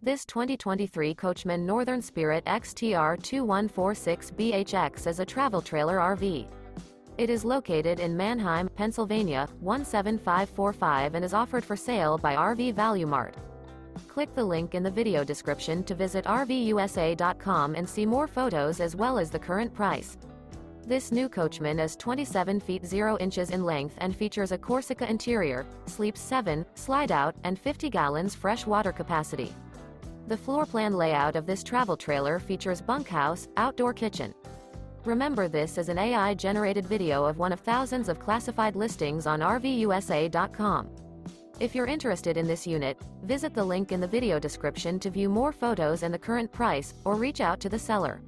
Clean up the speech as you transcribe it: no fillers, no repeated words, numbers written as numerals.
This 2023 Coachmen Northern Spirit XTR 2146BHX is a travel trailer RV. It is located in Manheim, Pennsylvania, 17545 and is offered for sale by RV Value Mart. Click the link in the video description to visit RVUSA.com and see more photos as well as the current price. This new Coachmen is 27 feet 0 inches in length and features a CORSICA interior, sleeps 7, slide-out, and 50 gallons fresh water capacity. The floor plan layout of this travel trailer features bunkhouse, outdoor kitchen. Remember, this is an AI-generated video of one of thousands of classified listings on RVUSA.com. If you're interested in this unit, visit the link in the video description to view more photos and the current price, or reach out to the seller.